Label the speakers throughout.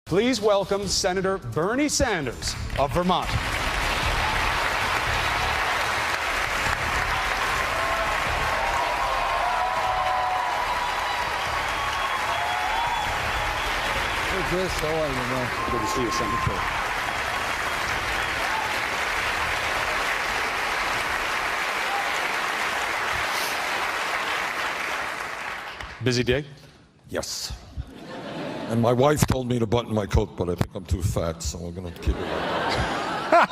Speaker 1: Please welcome Senator Bernie Sanders of Vermont.
Speaker 2: Hey, Chris, how are you, man?
Speaker 1: Good to see you, Senator. Busy day?
Speaker 2: Yes. And my wife told me to button my coat, but I think I'm too fat, so we're going to keep it like that.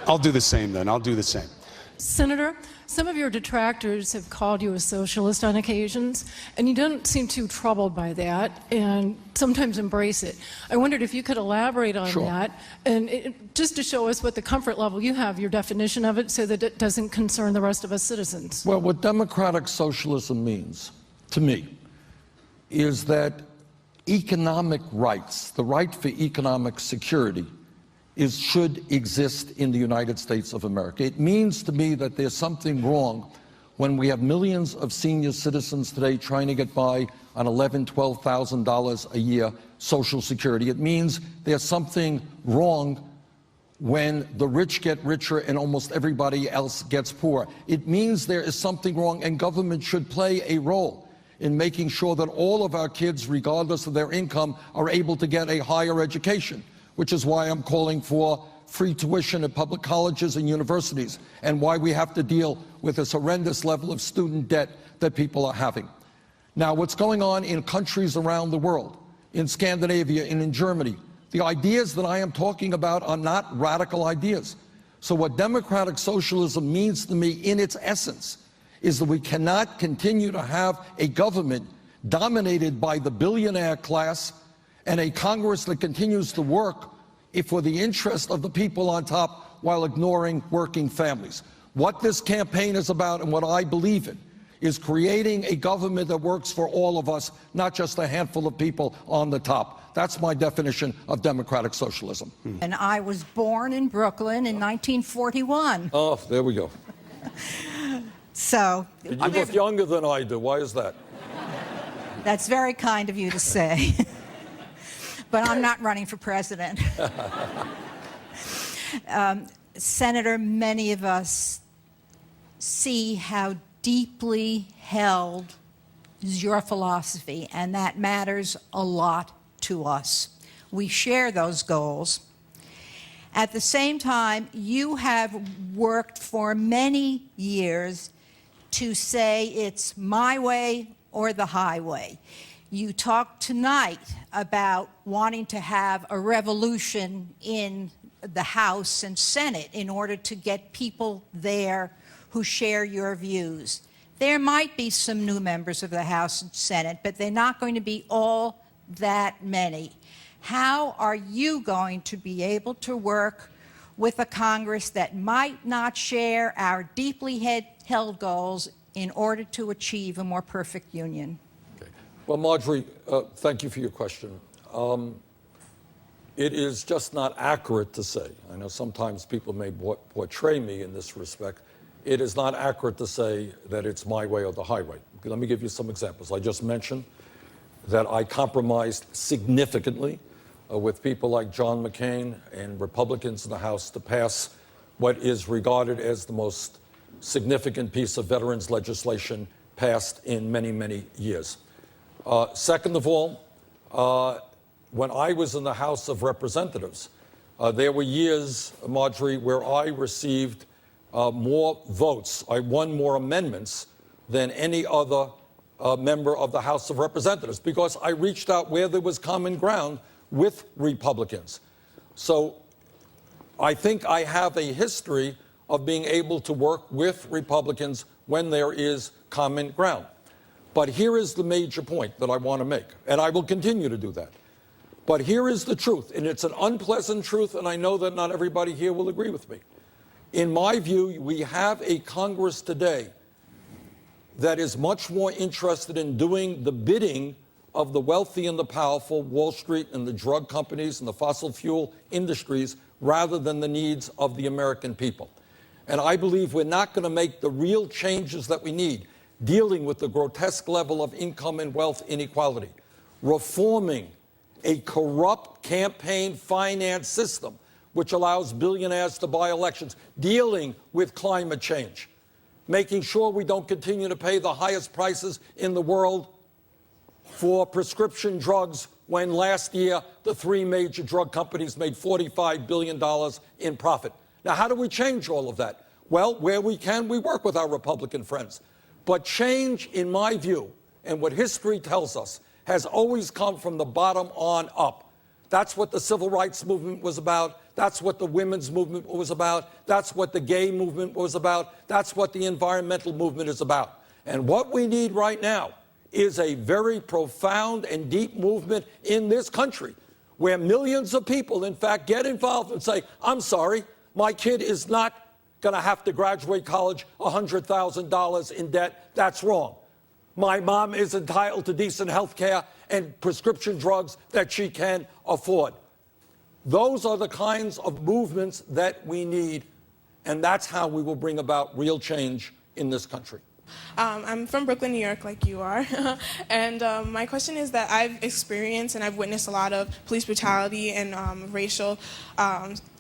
Speaker 1: I'll do the same then. I'll do the same.
Speaker 3: Senator, some of your detractors have called you a socialist on occasions, and you don't seem too troubled by that and sometimes embrace it. I wondered if you could elaborate on that, and just to show us what the comfort level you have, your definition of it, so that it doesn't concern the rest of us citizens.
Speaker 2: Well, what democratic socialism means, to me, is that economic rights, the right for economic security, should exist in the United States of America. It means to me that there's something wrong when we have millions of senior citizens today trying to get by on $11,000, $12,000 a year Social Security. It means there's something wrong when the rich get richer and almost everybody else gets poor. It means there is something wrong, and government should play a role in making sure that all of our kids, regardless of their income, are able to get a higher education, which is why I'm calling for free tuition at public colleges and universities, and why we have to deal with this horrendous level of student debt that people are having. Now, what's going on in countries around the world, in Scandinavia and in Germany, the ideas that I am talking about are not radical ideas. So what democratic socialism means to me in its essence is that we cannot continue to have a government dominated by the billionaire class and a Congress that continues to work for the interest of the people on top while ignoring working families. What this campaign is about, and what I believe in, is creating a government that works for all of us, not just a handful of people on the top. That's my definition of democratic socialism.
Speaker 4: And I was born in Brooklyn in 1941.
Speaker 2: Oh, there we go.
Speaker 4: So
Speaker 2: You look younger than I do. Why is that?
Speaker 4: that's very kind of you to say. But I'm not running for president. Senator, many of us see how deeply held is your philosophy, and that matters a lot to us. We share those goals. At the same time, you have worked for many years to say it's my way or the highway. You talked tonight about wanting to have a revolution in the House and Senate in order to get people there who share your views. There might be some new members of the House and Senate, but they're not going to be all that many. How are you going to be able to work with a Congress that might not share our deeply held goals in order to achieve a more perfect union?
Speaker 2: Well, Marjorie, thank you for your question. It is just not accurate to say, I know sometimes people may portray me in this respect, it is not accurate to say that it's my way or the highway. Let me give you some examples. I just mentioned that I compromised significantly with people like John McCain and Republicans in the House to pass what is regarded as the most significant piece of veterans legislation passed in many, many years. Second of all, when I was in the House of Representatives, there were years, Marjorie, where I received more votes. I won more amendments than any other member of the House of Representatives because I reached out where there was common ground with Republicans. So I think I have a history of being able to work with Republicans when there is common ground. But here is the major point that I want to make, and I will continue to do that. But here is the truth, and it's an unpleasant truth, and I know that not everybody here will agree with me. In my view, we have a Congress today that is much more interested in doing the bidding of the wealthy and the powerful, Wall Street and the drug companies and the fossil fuel industries, rather than the needs of the American people. And I believe we're not going to make the real changes that we need, dealing with the grotesque level of income and wealth inequality, reforming a corrupt campaign finance system which allows billionaires to buy elections, dealing with climate change, making sure we don't continue to pay the highest prices in the world for prescription drugs when last year the three major drug companies made $45 billion in profit. Now, how do we change all of that? Well, where we can, we work with our Republican friends. But change, in my view, and what history tells us, has always come from the bottom on up. That's what the civil rights movement was about. That's what the women's movement was about. That's what the gay movement was about. That's what the environmental movement is about. And what we need right now is a very profound and deep movement in this country where millions of people, in fact, get involved and say, I'm sorry, my kid is not going to have to graduate college $100,000 in debt. That's wrong. My mom is entitled to decent health care and prescription drugs that she can afford. Those are the kinds of movements that we need, and that's how we will bring about real change in this country.
Speaker 5: I'm from Brooklyn, New York, like you are. And my question is that I've experienced and I've witnessed a lot of police brutality and racial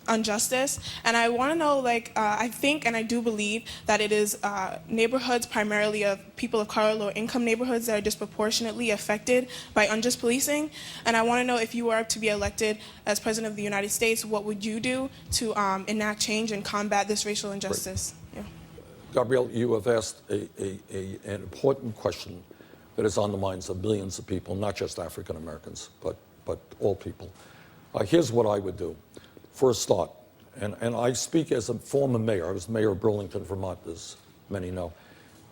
Speaker 5: injustice. And I want to know, I think and I do believe that it is neighborhoods primarily of people of color, low income neighborhoods that are disproportionately affected by unjust policing. And I want to know, if you were to be elected as President of the United States, what would you do to enact change and combat this racial injustice? Yeah.
Speaker 2: Gabrielle, you have asked an important question that is on the minds of millions of people, not just African Americans, but all people. Here's what I would do. For a start, and I speak as a former mayor. I was mayor of Burlington, Vermont, as many know,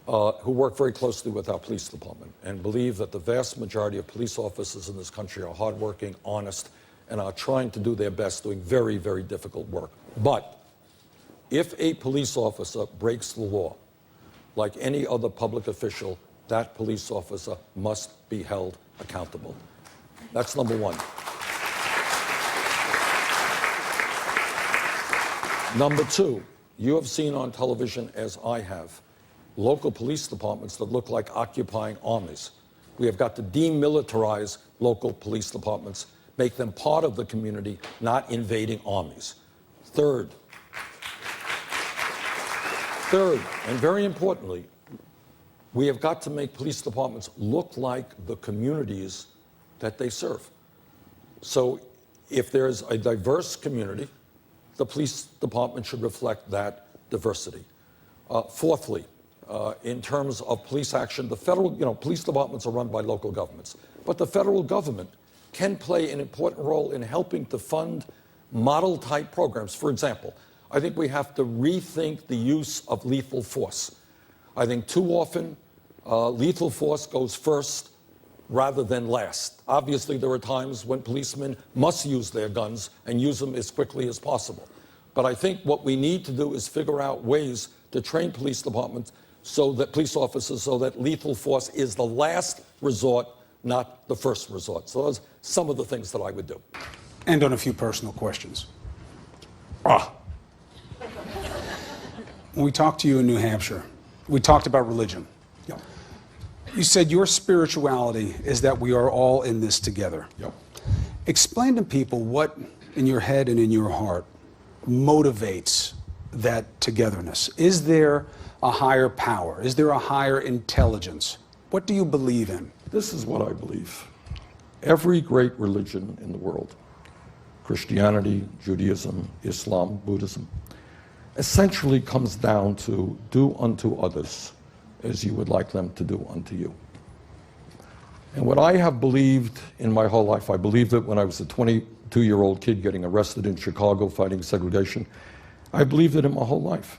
Speaker 2: who worked very closely with our police department and believe that the vast majority of police officers in this country are hardworking, honest, and are trying to do their best, doing very, very difficult work. But if a police officer breaks the law, like any other public official, that police officer must be held accountable. That's number one. Number two, you have seen on television, as I have, local police departments that look like occupying armies. We have got to demilitarize local police departments, make them part of the community, not invading armies. Third, and very importantly, we have got to make police departments look like the communities that they serve. So if there's a diverse community, the police department should reflect that diversity. Fourthly, in terms of police action, the federal, police departments are run by local governments, but the federal government can play an important role in helping to fund model-type programs. For example, I think we have to rethink the use of lethal force. I think too often lethal force goes first rather than last. Obviously, there are times when policemen must use their guns and use them as quickly as possible. But I think what we need to do is figure out ways to train police departments, police officers, so that lethal force is the last resort, not the first resort. So those are some of the things that I would do.
Speaker 1: And on a few personal questions. When we talked to you in New Hampshire, we talked about religion.
Speaker 2: Yep.
Speaker 1: You said your spirituality is that we are all in this together.
Speaker 2: Yep.
Speaker 1: Explain to people what, in your head and in your heart, motivates that togetherness. Is there a higher power? Is there a higher intelligence? What do you believe in?
Speaker 2: This is what I believe. Every great religion in the world, Christianity, Judaism, Islam, Buddhism, essentially comes down to do unto others as you would like them to do unto you. And what I have believed in my whole life, I believed it when I was a 22-year-old kid getting arrested in Chicago fighting segregation. I believed it in my whole life,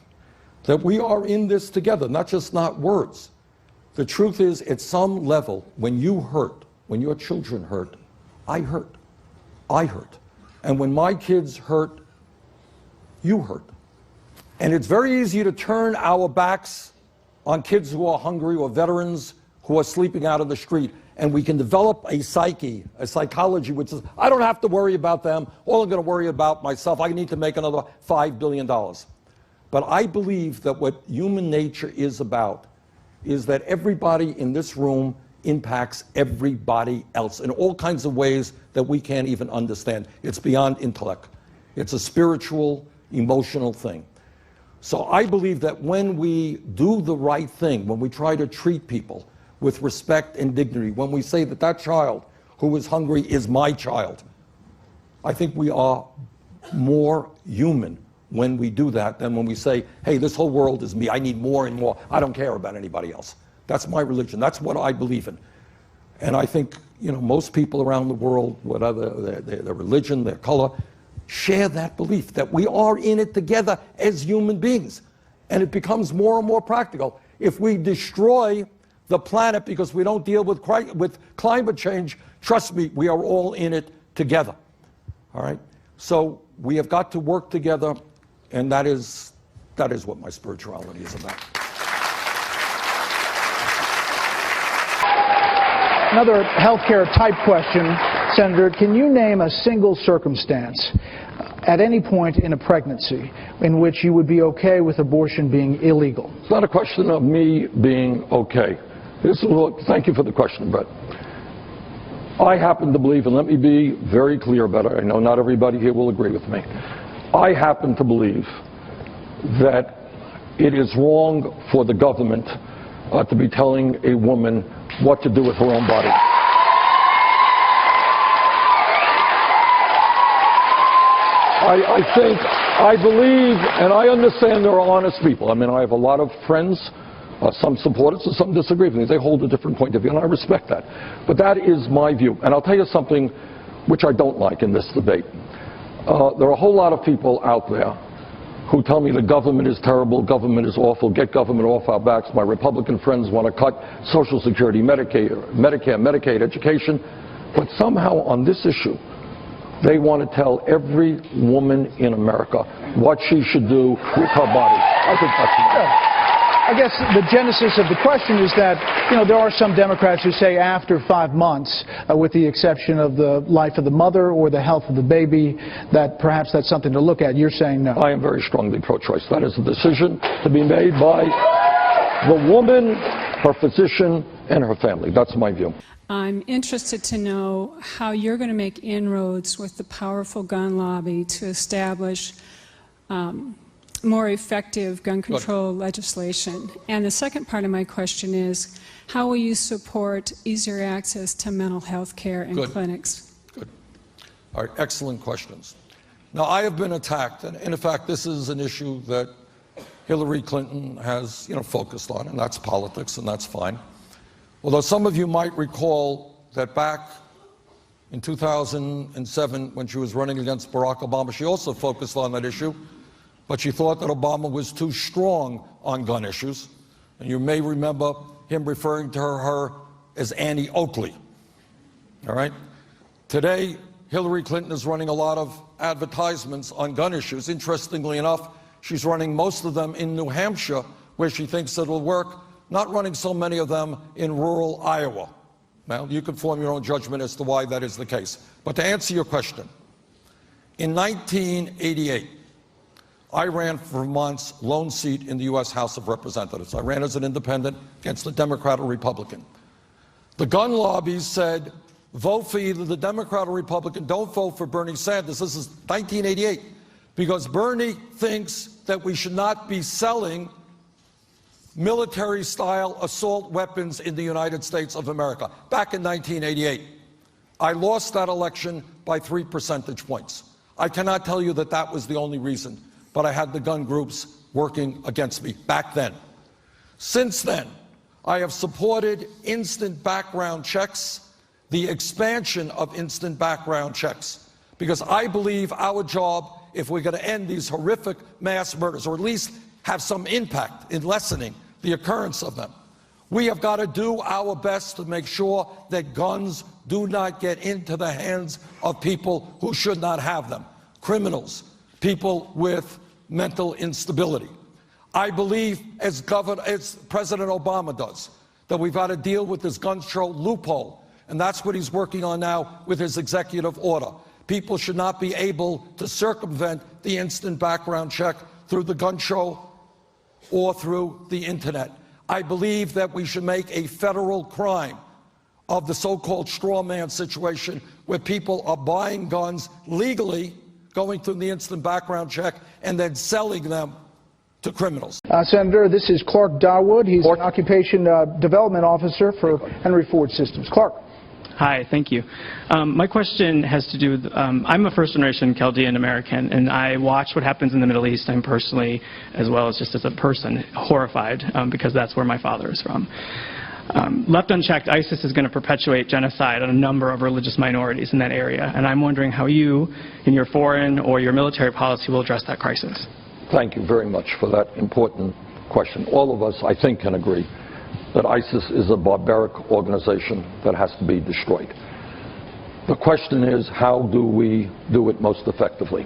Speaker 2: that we are in this together, not words. The truth is, at some level, when you hurt, when your children hurt, I hurt. And when my kids hurt, you hurt. And it's very easy to turn our backs on kids who are hungry or veterans who are sleeping out on the street. And we can develop a psychology, which is, I don't have to worry about them. All I'm going to worry about myself. I need to make another $5 billion. But I believe that what human nature is about is that everybody in this room impacts everybody else in all kinds of ways that we can't even understand. It's beyond intellect. It's a spiritual, emotional thing. So I believe that when we do the right thing, when we try to treat people with respect and dignity, when we say that that child who is hungry is my child, I think we are more human when we do that than when we say, hey, this whole world is me, I need more and more, I don't care about anybody else. That's my religion, that's what I believe in. And I think, you know, most people around the world, whatever their religion, their color, share that belief that we are in it together as human beings. And it becomes more and more practical. If we destroy the planet because we don't deal with climate change, trust me, we are all in it together. All right? So we have got to work together, and that is what my spirituality is about.
Speaker 6: Another healthcare type question, Senator. Can you name a single circumstance at any point in a pregnancy in which you would be okay with abortion being illegal?
Speaker 2: It's not a question of me being okay. Thank you for the question, Brett. I happen to believe, and let me be very clear about it, I know not everybody here will agree with me. I happen to believe that it is wrong for the government to be telling a woman what to do with her own body. I believe, and I understand there are honest people. I mean, I have a lot of friends, some support it, some disagree with me. They hold a different point of view, and I respect that. But that is my view. And I'll tell you something which I don't like in this debate. There are a whole lot of people out there who tell me the government is terrible, government is awful, get government off our backs. My Republican friends want to cut Social Security, Medicare, Medicaid, education. But somehow on this issue, they want to tell every woman in America what she should do with her body. I think that's wrong.
Speaker 6: I guess the genesis of the question is that, you know, there are some Democrats who say after 5 months, with the exception of the life of the mother or the health of the baby, that perhaps that's something to look at. You're saying no.
Speaker 2: I am very strongly pro-choice. That is a decision to be made by the woman, her physician, and her family. That's my view.
Speaker 7: I'm interested to know how you're going to make inroads with the powerful gun lobby to establish more effective gun control legislation. And the second part of my question is, how will you support easier access to mental health care and clinics?
Speaker 2: Good. All right, excellent questions. Now, I have been attacked, and in fact, this is an issue that Hillary Clinton has, focused on, and that's politics, and that's fine. Although some of you might recall that back in 2007, when she was running against Barack Obama, she also focused on that issue. But she thought that Obama was too strong on gun issues. And you may remember him referring to her as Annie Oakley. All right? Today, Hillary Clinton is running a lot of advertisements on gun issues. Interestingly enough, she's running most of them in New Hampshire, where she thinks it'll work, not running so many of them in rural Iowa. Now, you can form your own judgment as to why that is the case. But to answer your question, in 1988, I ran for Vermont's lone seat in the U.S. House of Representatives. I ran as an independent against a Democrat or Republican. The gun lobby said, vote for either the Democrat or Republican, don't vote for Bernie Sanders. This is 1988, because Bernie thinks that we should not be selling military-style assault weapons in the United States of America. Back in 1988, I lost that election by 3 percentage points. I cannot tell you that that was the only reason, but I had the gun groups working against me back then. Since then, I have supported instant background checks, the expansion of instant background checks, because I believe our job, if we're going to end these horrific mass murders, or at least have some impact in lessening the occurrence of them, we have got to do our best to make sure that guns do not get into the hands of people who should not have them, criminals, people with mental instability. I believe, as President Obama does, that we've got to deal with this gun control loophole, and that's what he's working on now with his executive order. People should not be able to circumvent the instant background check through the gun show or through the internet. I believe that we should make a federal crime of the so-called straw man situation where people are buying guns legally, going through the instant background check, and then selling them to criminals.
Speaker 6: Senator, this is Clark Darwood. He's an occupation development officer for Henry Ford Systems. Clark.
Speaker 8: Hi, thank you. My question has to do with, I'm a first-generation Chaldean American, and I watch what happens in the Middle East. I'm personally, as well as just as a person, horrified because that's where my father is from. Left unchecked, ISIS is going to perpetuate genocide on a number of religious minorities in that area, and I'm wondering how you, in your foreign or your military policy, will address that crisis.
Speaker 9: Thank you very much for that important question. All of us, I think, can agree that ISIS is a barbaric organization that has to be destroyed. The question is, how do we do it most effectively?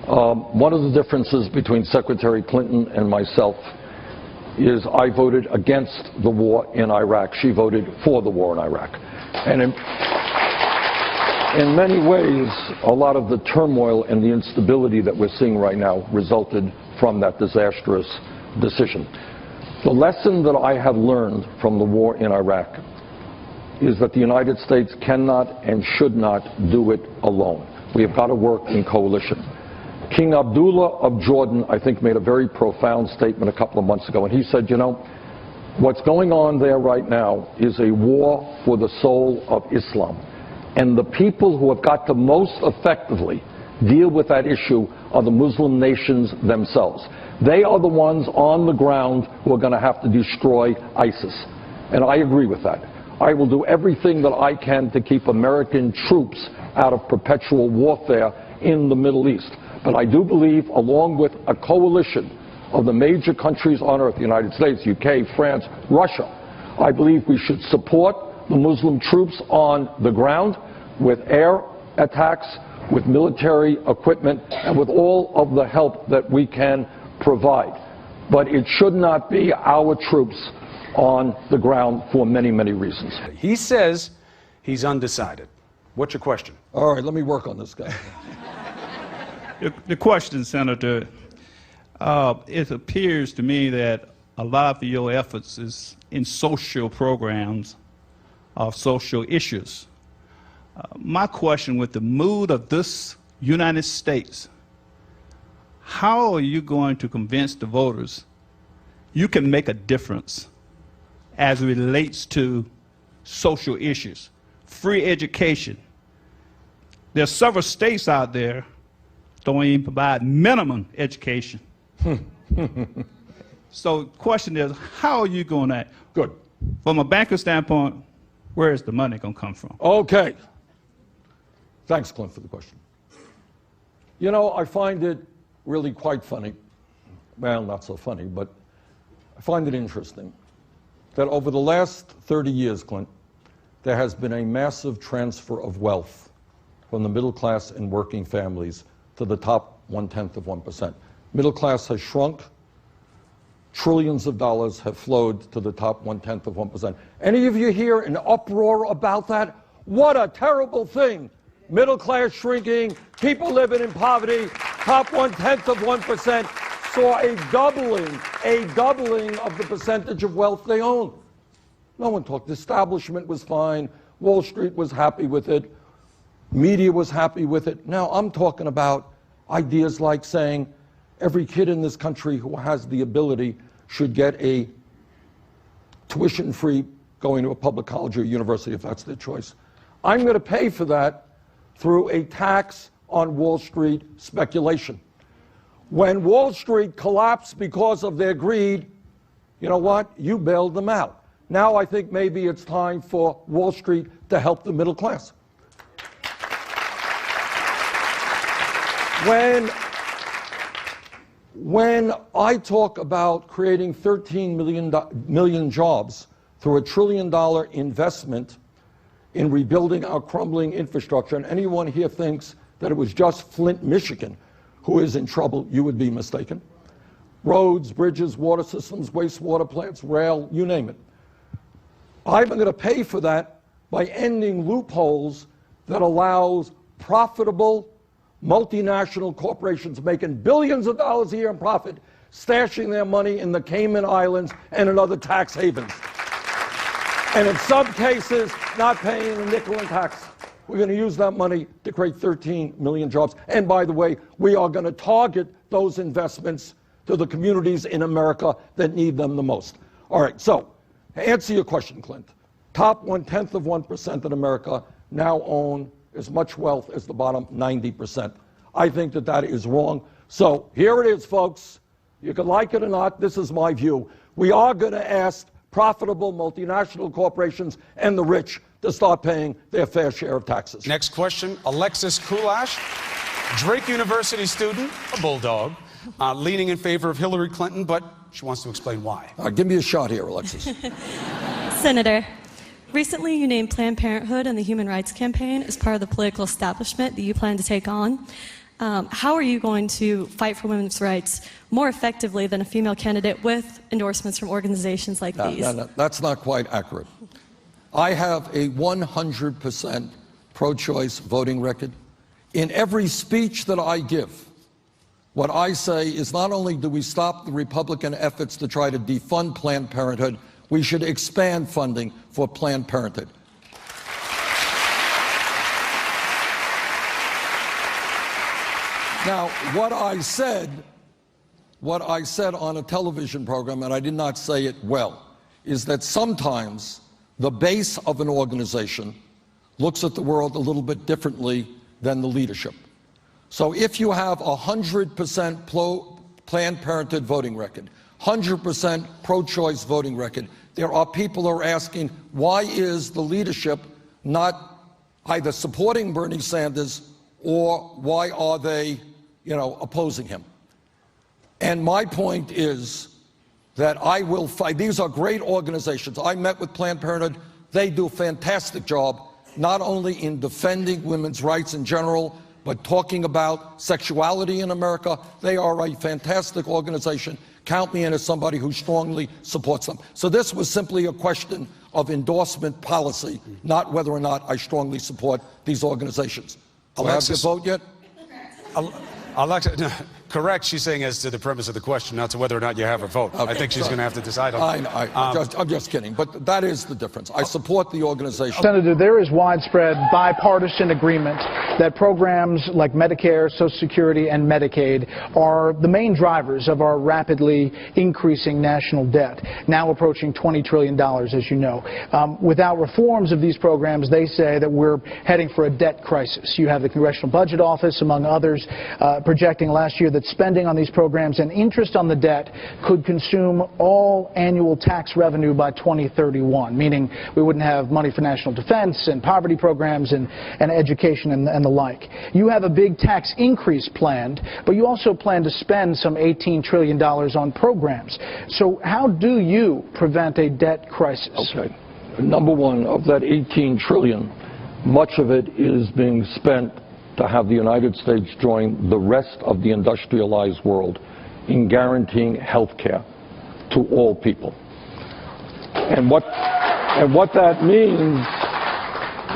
Speaker 9: One of the differences between Secretary Clinton and myself is I voted against the war in Iraq. She voted for the war in Iraq. And in many ways, a lot of the turmoil and the instability that we're seeing right now resulted from that disastrous decision. The lesson that I have learned from the war in Iraq is that the United States cannot and should not do it alone. We have got to work in coalition. King Abdullah of Jordan, I think, made a very profound statement a couple of months ago, and he said, you know, what's going on there right now is a war for the soul of Islam. And the people who have got to most effectively deal with that issue are the Muslim nations themselves. They are the ones on the ground who are going to have to destroy ISIS. And I agree with that. I will do everything that I can to keep American troops out of perpetual warfare in the Middle East. But I do believe, along with a coalition of the major countries on earth, the United States, UK, France, Russia, I believe we should support the Muslim troops on the ground with air attacks, with military equipment, and with all of the help that we can provide. But it should not be our troops on the ground for many, many reasons.
Speaker 1: He says he's undecided. What's your question?
Speaker 2: All right, let me work on this guy.
Speaker 10: The question, Senator, it appears to me that a lot of your efforts is in social programs of social issues. My question, with the mood of this United States, how are you going to convince the voters you can make a difference as it relates to social issues? Free education. There are several states out there don't even provide minimum education. So the question is, how are you going to,
Speaker 2: Good.
Speaker 10: from a banker standpoint, where is the money going to come from?
Speaker 2: Okay. Thanks, Clint, for the question. You know, I find it really quite funny. Well, not so funny, but I find it interesting that over the last 30 years, Clint, there has been a massive transfer of wealth from the middle class and working families to the top 0.1%. Middle class has shrunk. Trillions of dollars have flowed to the top 0.1%. Any of you hear an uproar about that? What a terrible thing. Middle class shrinking, people living in poverty, top 0.1% saw a doubling of the percentage of wealth they own. No one talked. The establishment was fine. Wall Street was happy with it. Media was happy with it. Now I'm talking about ideas like saying every kid in this country who has the ability should get a tuition-free going to a public college or university if that's their choice. I'm going to pay for that through a tax on Wall Street speculation. When Wall Street collapsed because of their greed, you know what? You bailed them out. Now I think maybe it's time for Wall Street to help the middle class. When I talk about creating 13 million jobs through $1 trillion investment in rebuilding our crumbling infrastructure, and anyone here thinks that it was just Flint, Michigan, who is in trouble, you would be mistaken. Roads, bridges, water systems, wastewater plants, rail, you name it. I'm going to pay for that by ending loopholes that allows profitable multinational corporations making billions of dollars a year in profit, stashing their money in the Cayman Islands and in other tax havens. And in some cases,
Speaker 9: not paying a nickel in tax. We're going to use that money to create 13 million jobs. And by the way, we are going to target those investments to the communities in America that need them the most. All right, so to answer your question, Clint, top 0.1% in America now own as much wealth as the bottom 90%. I think that that is wrong. So here it is, folks. You can like it or not. This is my view. We are going to ask profitable multinational corporations and the rich to start paying their fair share of taxes.
Speaker 1: Next question, Alexis Kulash, Drake University student, a bulldog, leaning in favor of Hillary Clinton, but she wants to explain why.
Speaker 9: Give me a shot here, Alexis.
Speaker 11: Senator, recently you named Planned Parenthood and the Human Rights Campaign as part of the political establishment that you plan to take on. How are you going to fight for women's rights more effectively than a female candidate with endorsements from organizations like these?
Speaker 2: No, that's not quite accurate. I have a 100% pro-choice voting record. In every speech that I give, what I say is not only do we stop the Republican efforts to try to defund Planned Parenthood, we should expand funding for Planned Parenthood. Now, what I said on a television program, and I did not say it well, is that sometimes the base of an organization looks at the world a little bit differently than the leadership. So if you have 100% Planned Parenthood voting record, 100% pro-choice voting record, there are people who are asking, why is the leadership not either supporting Bernie Sanders or why are they, opposing him? And my point is that I will fight. These are great organizations. I met with Planned Parenthood. They do a fantastic job, not only in defending women's rights in general, but talking about sexuality in America. They are a fantastic organization. Count me in as somebody who strongly supports them. So this was simply a question of endorsement policy, not whether or not I strongly support these organizations. Do I have your vote yet?
Speaker 1: Alexa, no, correct, she's saying as to the premise of the question, not to whether or not you have her vote. Okay, I think she's going to have to decide on that.
Speaker 2: I'm just kidding, but that is the difference. I support the organization.
Speaker 6: Senator, there is widespread bipartisan agreement that programs like Medicare, Social Security, and Medicaid are the main drivers of our rapidly increasing national debt, now approaching $20 trillion, as you know. Without reforms of these programs, they say that we're heading for a debt crisis. You have the Congressional Budget Office, among others, projecting last year that spending on these programs and interest on the debt could consume all annual tax revenue by 2031, meaning we wouldn't have money for national defense and poverty programs and education and the like. You have a big tax increase planned, but you also plan to spend some $18 trillion on programs. So how do you prevent a debt crisis?
Speaker 9: Okay. Number one, of that $18 trillion, much of it is being spent to have the United States join the rest of the industrialized world in guaranteeing health care to all people. And what that means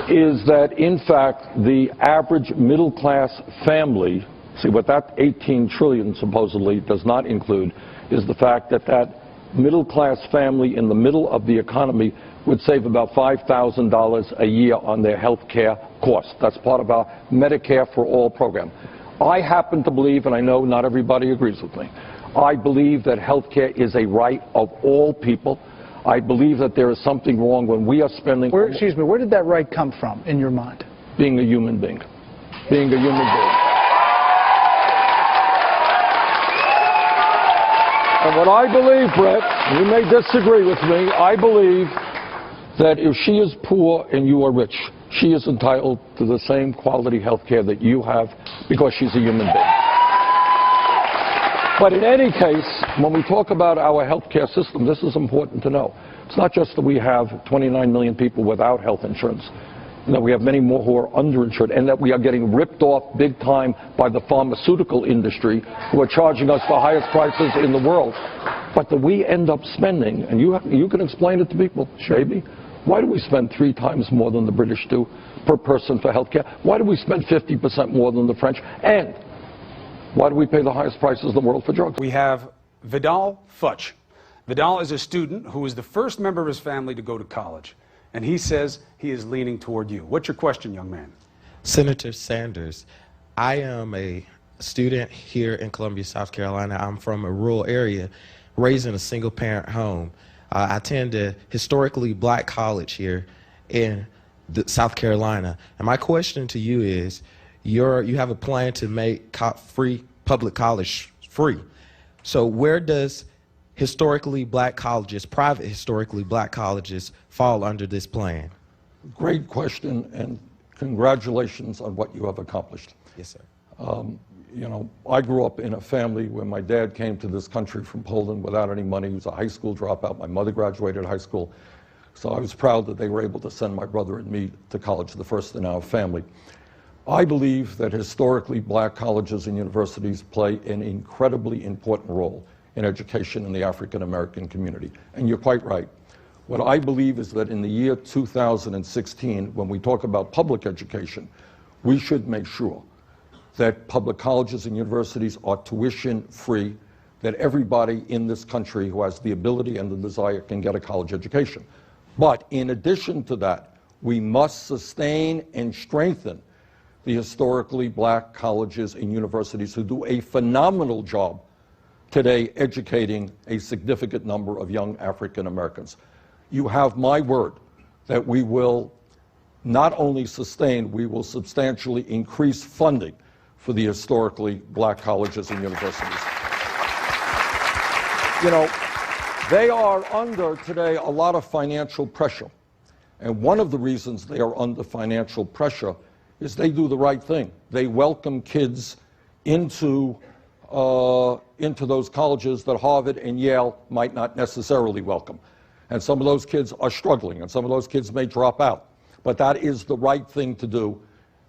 Speaker 9: is that, in fact, the average middle-class family, see, what that 18 trillion supposedly does not include is the fact that that middle-class family in the middle of the economy would save about $5,000 a year on their health care costs. That's part of our Medicare for All program. I happen to believe, and I know not everybody agrees with me, I believe that health care is a right of all people. I believe that there is something wrong when we are spending...
Speaker 6: Where did that right come from in your mind?
Speaker 9: Being a human being. Being a human being. And what I believe, Brett, you may disagree with me, I believe that if she is poor and you are rich, she is entitled to the same quality health care that you have because she's a human being. But in any case, when we talk about our health care system, this is important to know. It's not just that we have 29 million people without health insurance, and that we have many more who are underinsured, and that we are getting ripped off big time by the pharmaceutical industry, who are charging us the highest prices in the world. But that we end up spending, and you can explain it to people, maybe. Why do we spend 3 times more than the British do per person for health care? Why do we spend 50% more than the French? And why do we pay the highest prices in the world for drugs?
Speaker 1: We have Vidal Futch. Vidal is a student who is the first member of his family to go to college. And he says he is leaning toward you. What's your question, young man?
Speaker 12: Senator Sanders, I am a student here in Columbia, South Carolina. I'm from a rural area, raised in a single-parent home. I attend a historically black college here in South Carolina. And my question to you is, you have a plan to make public college free. So where does historically black colleges, private historically black colleges, fall under this plan?
Speaker 9: Great question, and congratulations on what you have accomplished.
Speaker 12: Yes, sir.
Speaker 9: You know, I grew up in a family where my dad came to this country from Poland without any money. He was a high school dropout. My mother graduated high school. So I was proud that they were able to send my brother and me to college, the first in our family. I believe that historically black colleges and universities play an incredibly important role in education in the African American community. And you're quite right. What I believe is that in the year 2016, when we talk about public education, we should make sure that public colleges and universities are tuition free, that everybody in this country who has the ability and the desire can get a college education. But in addition to that, we must sustain and strengthen the historically black colleges and universities who do a phenomenal job today educating a significant number of young African Americans. You have my word that we will not only sustain, we will substantially increase funding for the historically black colleges and universities. You know, they are under today a lot of financial pressure. And one of the reasons they are under financial pressure is they do the right thing. They welcome kids into those colleges that Harvard and Yale might not necessarily welcome. And some of those kids are struggling, and some of those kids may drop out. But that is the right thing to do,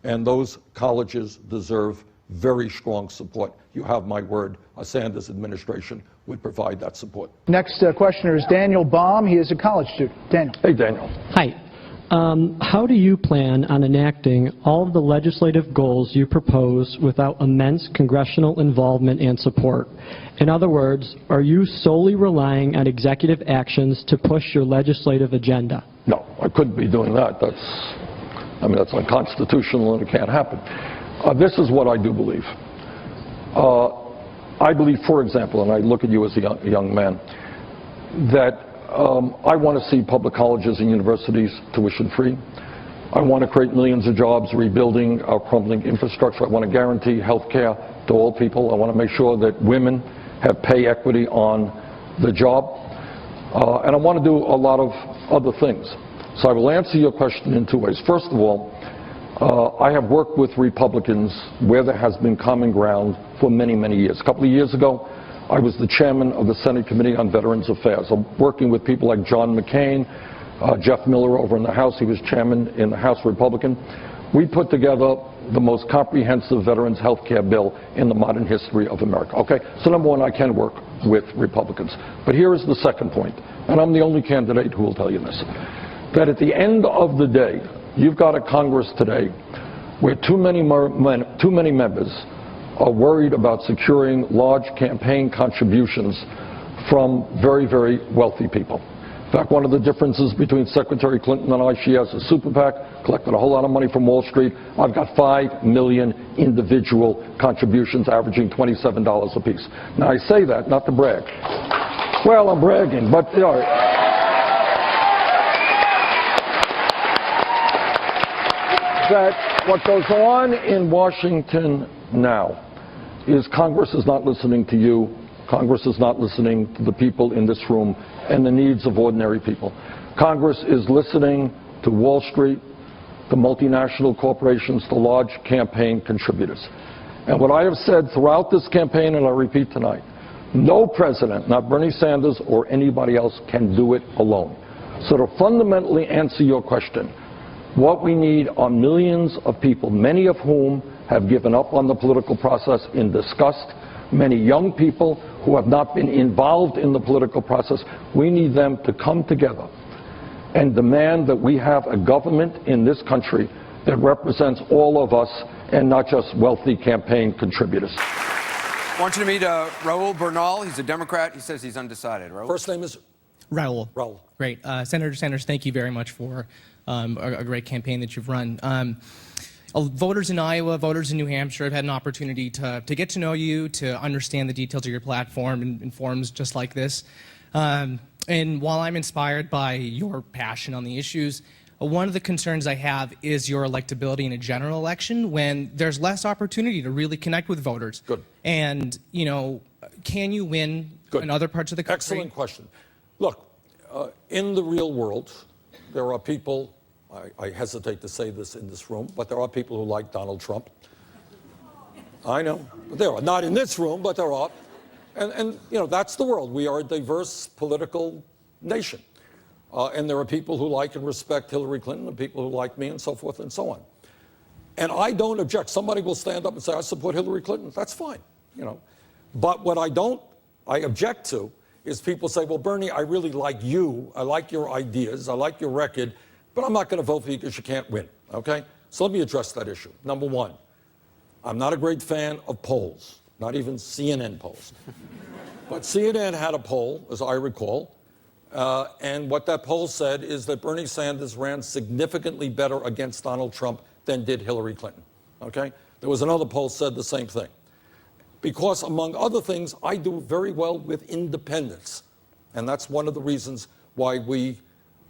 Speaker 9: and those colleges deserve very strong support. You have my word, a Sanders administration would provide that support.
Speaker 6: Next questioner is Daniel Baum. He is a college student. Daniel.
Speaker 9: Hey, Daniel.
Speaker 13: Hi. How do you plan on enacting all of the legislative goals you propose without immense congressional involvement and support? In other words, are you solely relying on executive actions to push your legislative agenda?
Speaker 9: No, I couldn't be doing that. That's unconstitutional and it can't happen. This is what I do believe. I believe, for example, and I look at you as a young man, that I want to see public colleges and universities tuition free. I want to create millions of jobs rebuilding our crumbling infrastructure. I want to guarantee health care to all people. I want to make sure that women have pay equity on the job. And I want to do a lot of other things. So I will answer your question in two ways. First of all, I have worked with Republicans where there has been common ground for many, many years. A couple of years ago, I was the chairman of the Senate Committee on Veterans Affairs. I'm working with people like John McCain, Jeff Miller over in the House. He was chairman in the House Republican. We put together the most comprehensive veterans health care bill in the modern history of America. Okay, so number one, I can work with Republicans. But here is the second point, and I'm the only candidate who will tell you this, that at the end of the day, you've got a Congress today where too many members are worried about securing large campaign contributions from very, very wealthy people. In fact, one of the differences between Secretary Clinton and I, she has a super PAC, collected a whole lot of money from Wall Street. I've got 5 million individual contributions averaging $27 apiece. Now, I say that not to brag. Well, I'm bragging, but you know, that what goes on in Washington now is Congress is not listening to you. Congress is not listening to the people in this room and the needs of ordinary people. Congress is listening to Wall Street, to multinational corporations, to large campaign contributors. And what I have said throughout this campaign, and I repeat tonight, no president, not Bernie Sanders or anybody else, can do it alone. So to fundamentally answer your question, what we need are millions of people, many of whom have given up on the political process in disgust, many young people who have not been involved in the political process. We need them to come together and demand that we have a government in this country that represents all of us and not just wealthy campaign contributors.
Speaker 14: I want you to meet Raul Bernal. He's a Democrat. He says he's undecided. Raul?
Speaker 2: First name is
Speaker 15: Raul.
Speaker 2: Raul.
Speaker 14: Great. Senator Sanders, thank you very much for a great campaign that you've run. Voters in Iowa, voters in New Hampshire have had an opportunity to get to know you, to understand the details of your platform in forums just like this. And while I'm inspired by your passion on the issues, one of the concerns I have is your electability in a general election when there's less opportunity to really connect with voters.
Speaker 2: Good.
Speaker 14: And, you know, can you win in other parts of the country?
Speaker 9: Excellent question. Look, in the real world, there are people, I hesitate to say this in this room, but there are people who like Donald Trump. I know. But there are. Not in this room, but there are. And you know, that's the world. We are a diverse political nation. And there are people who like and respect Hillary Clinton and people who like me and so forth and so on. And I don't object. Somebody will stand up and say, I support Hillary Clinton. That's fine, you know. But what I object to is people say, well, Bernie, I really like you. I like your ideas. I like your record. But I'm not going to vote for you because you can't win, okay? So let me address that issue. Number one, I'm not a great fan of polls, not even CNN polls. But CNN had a poll, as I recall, and what that poll said is that Bernie Sanders ran significantly better against Donald Trump than did Hillary Clinton, okay? There was another poll said the same thing. Because, among other things, I do very well with independents. And that's one of the reasons why we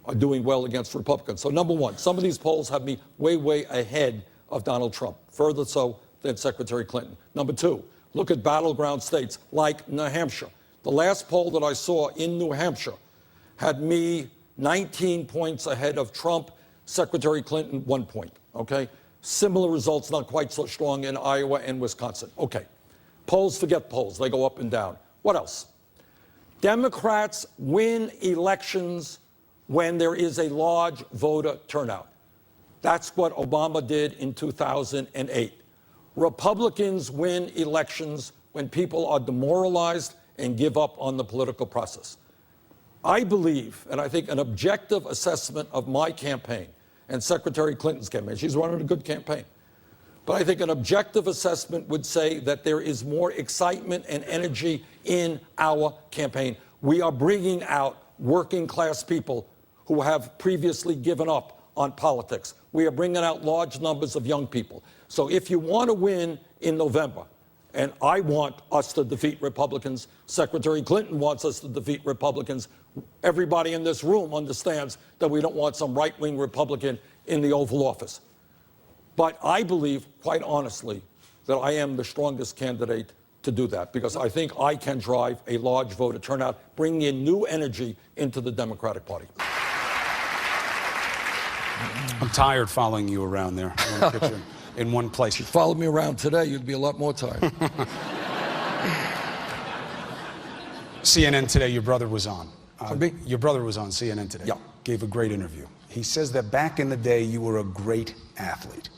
Speaker 9: are doing well against Republicans. So, number one, some of these polls have me way, way ahead of Donald Trump, further so than Secretary Clinton. Number two, look at battleground states like New Hampshire. The last poll that I saw in New Hampshire had me 19 points ahead of Trump, Secretary Clinton 1 point, okay? Similar results, not quite so strong in Iowa and Wisconsin. Okay. Polls, forget polls. They go up and down. What else? Democrats win elections when there is a large voter turnout. That's what Obama did in 2008. Republicans win elections when people are demoralized and give up on the political process. I believe, and I think an objective assessment of my campaign and Secretary Clinton's campaign, she's running a good campaign, but I think an objective assessment would say that there is more excitement and energy in our campaign. We are bringing out working class people who have previously given up on politics. We are bringing out large numbers of young people. So if you want to win in November, and I want us to defeat Republicans, Secretary Clinton wants us to defeat Republicans, everybody in this room understands that we don't want some right-wing Republican in the Oval Office. But I believe, quite honestly, that I am the strongest candidate to do that because I think I can drive a large voter turnout, bringing in new energy into the Democratic Party.
Speaker 1: I'm tired following you around there. I want to get you in one place.
Speaker 2: If you followed me around today, you'd be a lot more tired.
Speaker 1: CNN today, your brother was on.
Speaker 2: Your
Speaker 1: brother was on CNN today.
Speaker 2: Yeah.
Speaker 1: Gave a great interview. He says that back in the day, you were a great athlete.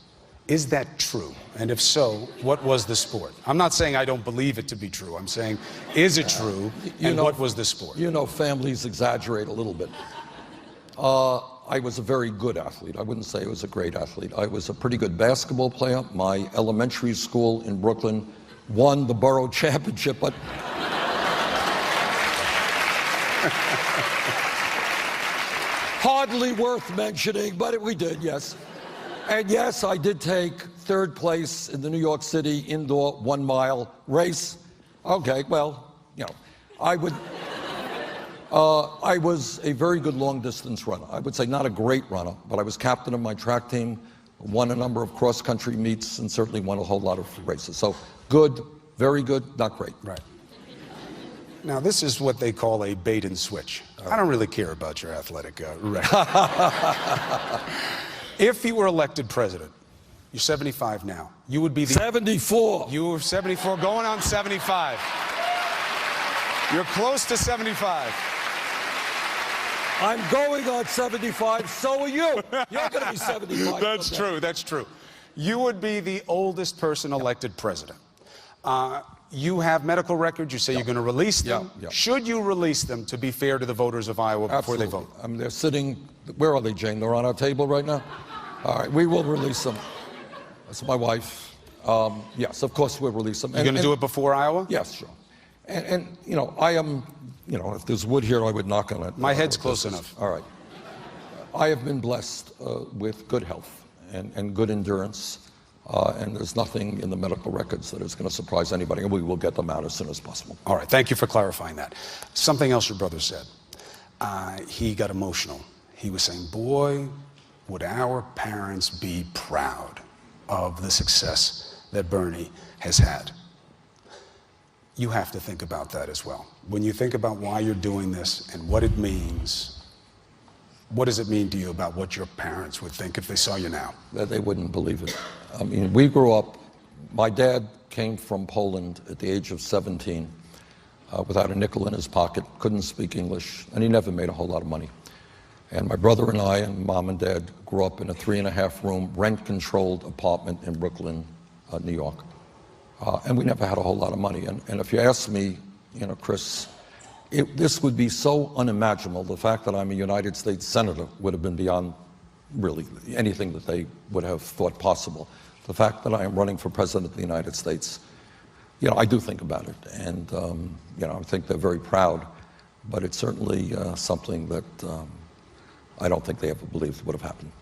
Speaker 1: Is that true? And if so, what was the sport? I'm not saying I don't believe it to be true. I'm saying, is it true? What was the sport?
Speaker 2: You know, families exaggerate a little bit. I was a very good athlete. I wouldn't say I was a great athlete. I was a pretty good basketball player. My elementary school in Brooklyn won the borough championship, but hardly worth mentioning, but we did, yes. And yes, I did take third place in the New York City indoor 1 mile race. Okay, well, you know, I was a very good long distance runner. I would say not a great runner, but I was captain of my track team, won a number of cross country meets, and certainly won a whole lot of races. So good, very good, not great.
Speaker 1: Right. Now, this is what they call a bait and switch. I don't really care about your athletic record. If you were elected president, you're 75 now, you would be the...
Speaker 2: 74!
Speaker 1: You were 74, going on 75. You're close to 75.
Speaker 2: I'm going on 75, so are you. You're going to be 75.
Speaker 1: That's true, that's true. You would be the oldest person elected president. You have medical records. You say you're going to release them. Should you release them to be fair to the voters of Iowa before they vote?
Speaker 2: I mean, they're sitting, where are they, Jane? They're on our table right now? All right, we will release them. That's my wife. Yes, of course we'll release them.
Speaker 1: You're going to do it before Iowa?
Speaker 2: Yes, sure. And you know, I am, you know, if there's wood here, I would knock on it.
Speaker 1: My head's close enough.
Speaker 2: All right. I have been blessed with good health and good endurance, and there's nothing in the medical records that is going to surprise anybody, and we will get them out as soon as possible.
Speaker 1: All right, thank you for clarifying that. Something else your brother said. He got emotional. He was saying, boy, would our parents be proud of the success that Bernie has had. You have to think about that as well. When you think about why you're doing this and what it means, what does it mean to you about what your parents would think if they saw you now?
Speaker 2: That they wouldn't believe it. I mean, we grew up, my dad came from Poland at the age of 17 without a nickel in his pocket, couldn't speak English, and he never made a whole lot of money. And my brother and I and mom and dad grew up in a 3.5-room rent-controlled apartment in Brooklyn, New York. And we never had a whole lot of money. And if you ask me, you know, Chris, this would be so unimaginable. The fact that I'm a United States Senator would have been beyond really anything that they would have thought possible. The fact that I am running for President of the United States, you know, I do think about it. And, you know, I think they're very proud. But it's certainly something that I don't think they ever believed would have happened.